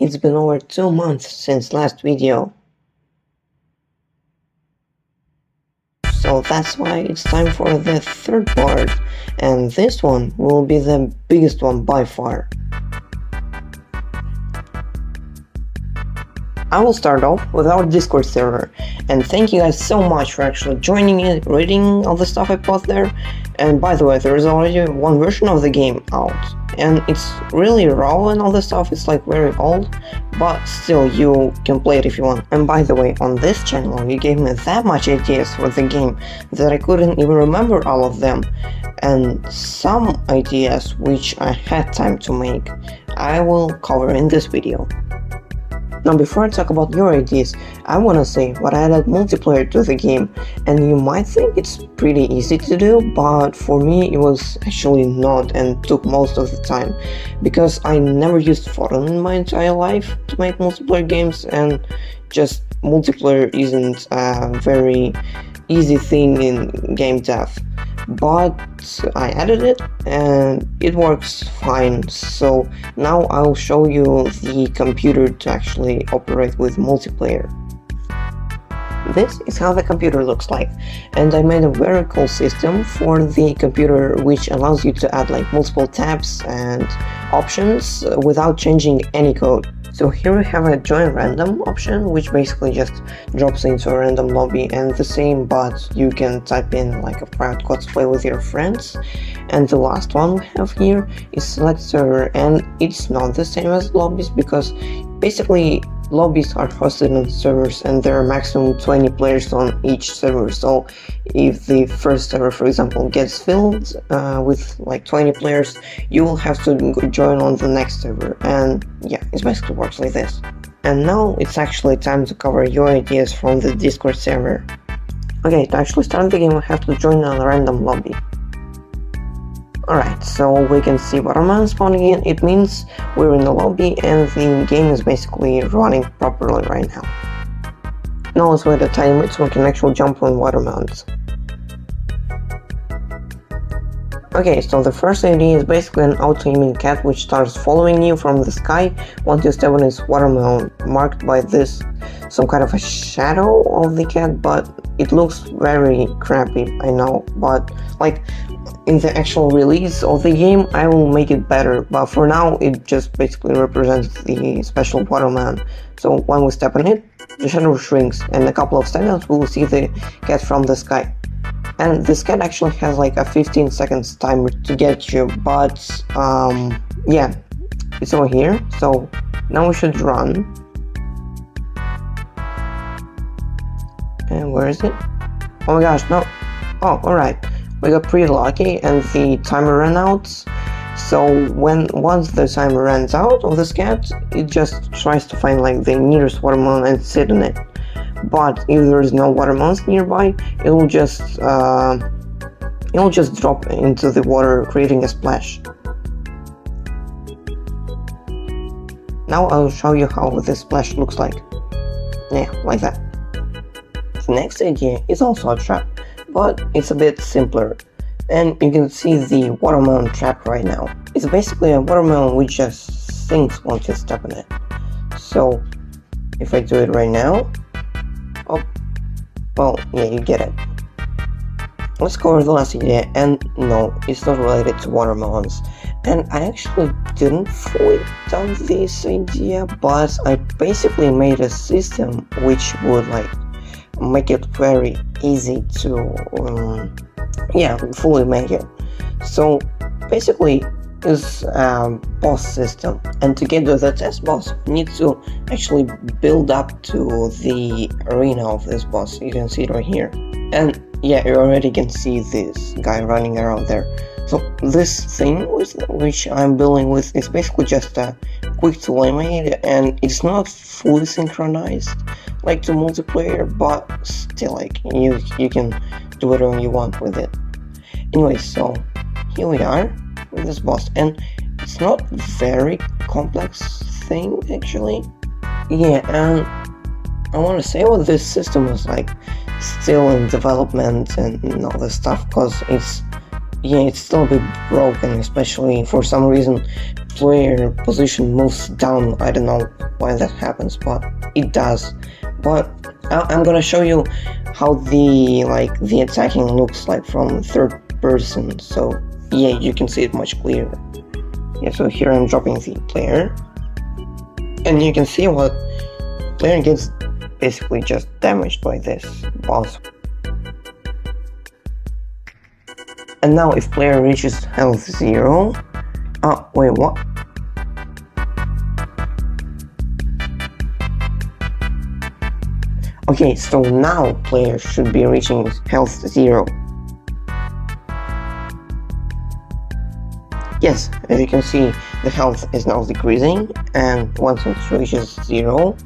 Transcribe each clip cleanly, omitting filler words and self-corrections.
It's been over 2 months since last video. So that's why it's time for the third part, and this one will be the biggest one by far. I will start off with our Discord server, and thank you guys so much for actually joining it, reading all the stuff I post there. And by the way, there is already one version of the game out, and it's really raw and all the stuff, it's like very old, but still you can play it if you want. And by the way, on this channel you gave me that much ideas for the game that I couldn't even remember all of them, and some ideas which I had time to make, I will cover in this video. Now before I talk about your ideas, I wanna say what I added multiplayer to the game, and you might think it's pretty easy to do, but for me it was actually not and took most of the time, because I never used forum in my entire life to make multiplayer games, and just multiplayer isn't a very easy thing in game dev. But I added it and it works fine, so now I'll show you the computer to actually operate with multiplayer. This is how the computer looks like, and I made a very cool system for the computer which allows you to add like multiple tabs and options without changing any code. So here we have a join random option, which basically just drops into a random lobby, and the same, but you can type in like a private code to play with your friends. And the last one we have here is select server, and it's not the same as lobbies, because basically lobbies are hosted on servers and there are maximum 20 players on each server. So if the first server, for example, gets filled with like 20 players, you will have to join on the next server, and yeah, it basically works like this. And now it's actually time to cover your ideas from the Discord server. Okay, to actually start the game we have to join a random lobby. Alright, so we can see Waterman spawning in. It means we're in the lobby and the game is basically running properly right now. Now let's wait a tiny bit so we can actually jump on Watermelons. Okay, so the first idea is basically an auto-aiming cat which starts following you from the sky once you step on its watermelon, marked by this some kind of a shadow of the cat, but it looks very crappy, I know, but like in the actual release of the game I will make it better, but for now it just basically represents the special watermelon. So when we step on it, the shadow shrinks, and in a couple of seconds we will see the cat from the sky. And this cat actually has like a 15 seconds timer to get you, but yeah, it's over here. So now we should run. And where is it? Oh my gosh, no. Oh, alright. We got pretty lucky and the timer ran out. So once the timer runs out of this cat, it just tries to find like the nearest watermelon and sit on it. But if there is no watermelons nearby, it will just drop into the water, creating a splash. Now I'll show you how this splash looks like. Yeah, like that. The next idea is also a trap, but it's a bit simpler. And you can see the watermelon trap right now. It's basically a watermelon which just sinks once you step on it. So if I do it right now, oh, well, yeah, you get it. Let's cover the last idea, and no, it's not related to watermelons. And I actually didn't fully done this idea, but I basically made a system which would like make it very easy to yeah, fully make it. So basically is a boss system, and to get to the test boss you need to actually build up to the arena of this boss. You can see it right here, and yeah, you already can see this guy running around there. So this thing which I'm building with is basically just a quick tool I made, and it's not fully synchronized like to multiplayer, but still like you can do whatever you want with it. Anyway, so here we are with this boss, and it's not very complex thing actually. Yeah, and I want to say what this system is like still in development and all this stuff, because it's still a bit broken, especially for some reason player position moves down. I don't know why that happens, but it does. But I'm gonna show you how the attacking looks like from third person. So yeah, you can see it much clearer. Yeah, so here I'm dropping the player, and you can see what player gets basically just damaged by this boss. And now if player reaches health 0, oh wait, what? Okay, so now player should be reaching health 0. Yes, as you can see, the health is now decreasing, and once it reaches 0,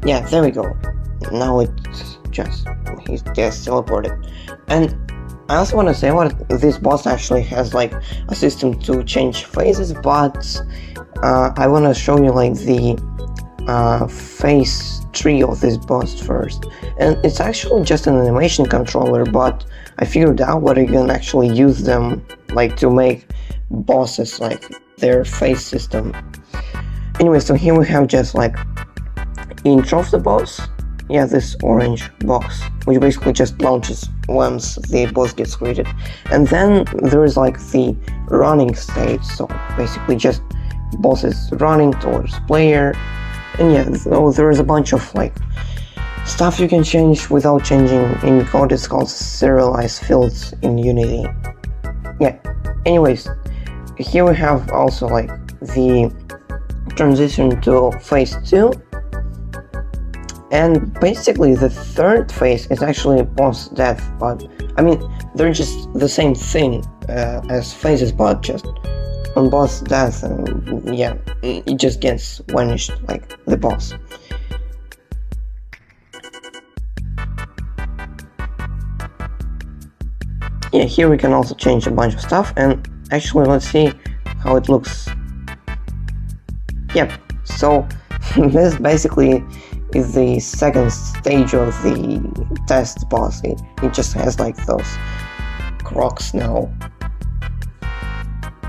yeah, there we go. Now it's just, he gets teleported. And I also want to say what this boss actually has like a system to change phases, but I want to show you like the phase tree of this boss first. And it's actually just an animation controller, but I figured out what you can actually use them like to make bosses like their phase system. Anyway, so here we have just like intro of the boss. Yeah, this orange box, which basically just launches once the boss gets created. And then there is like the running stage, so basically just bosses running towards player. And yeah, so there is a bunch of like stuff you can change without changing in code. It's called serialized fields in Unity. Yeah, anyways, here we have also like the transition to phase 2. And basically the third phase is actually boss death, but I mean, they're just the same thing as phases, but just on boss death, and yeah, it just gets vanished like the boss. Yeah, here we can also change a bunch of stuff, and actually let's see how it looks. Yep, so this basically is the second stage of the test boss. It just has like those crocs now.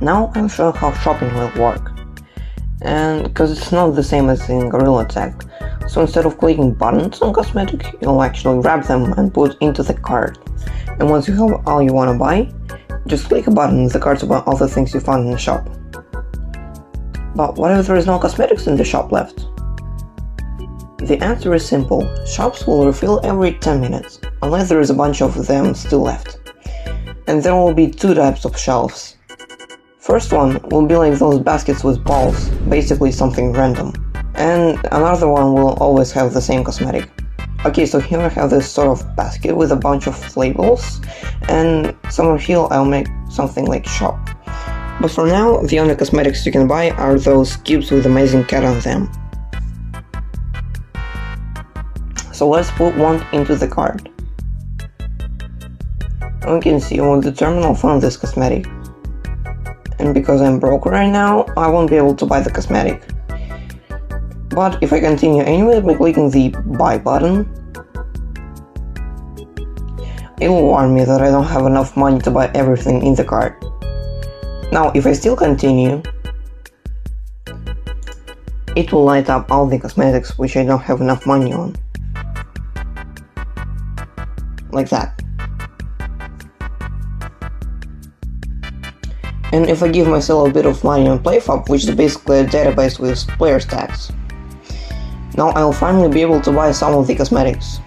Now I'll show how shopping will work. And because it's not the same as in Gorilla Tag. So instead of clicking buttons on cosmetic, you'll actually grab them and put into the cart. And once you have all you want to buy, just click a button in the cart to buy all the things you found in the shop. But what if there is no cosmetics in the shop left? The answer is simple. Shops will refill every 10 minutes, unless there is a bunch of them still left. And there will be two types of shelves. First one will be like those baskets with balls, basically something random. And another one will always have the same cosmetic. Okay, so here I have this sort of basket with a bunch of labels, and somewhere here I'll make something like shop. But for now, the only cosmetics you can buy are those cubes with amazing cat on them. So let's put one into the cart. And we can see on the terminal found this cosmetic. And because I'm broke right now, I won't be able to buy the cosmetic. But if I continue anyway by clicking the buy button, it will warn me that I don't have enough money to buy everything in the cart. Now if I still continue, it will light up all the cosmetics which I don't have enough money on. Like that. And if I give myself a bit of money on PlayFab, which is basically a database with player stats, now I'll finally be able to buy some of the cosmetics.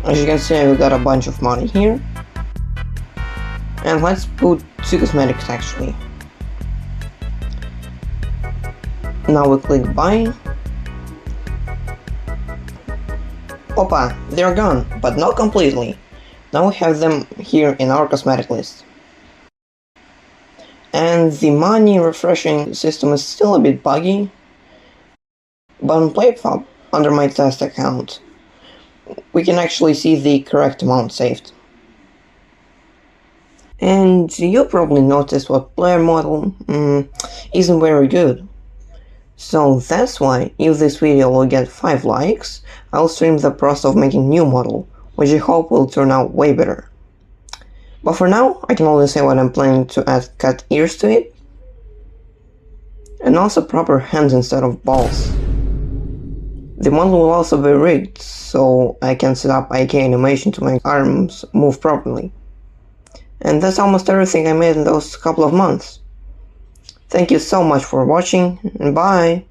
As you can see, I've got a bunch of money here. And let's put 2 cosmetics actually. Now we click buy. Opa, they're gone, but not completely. Now we have them here in our cosmetic list. And the money refreshing system is still a bit buggy, but on PlayFab, under my test account, we can actually see the correct amount saved. And you probably noticed what player model isn't very good. So that's why, if this video will get 5 likes, I'll stream the process of making new model, which I hope will turn out way better. But for now, I can only say what I'm planning to add cat ears to it. And also proper hands instead of balls. The model will also be rigged, so I can set up IK animation to make arms move properly. And that's almost everything I made in those couple of months. Thank you so much for watching, and bye!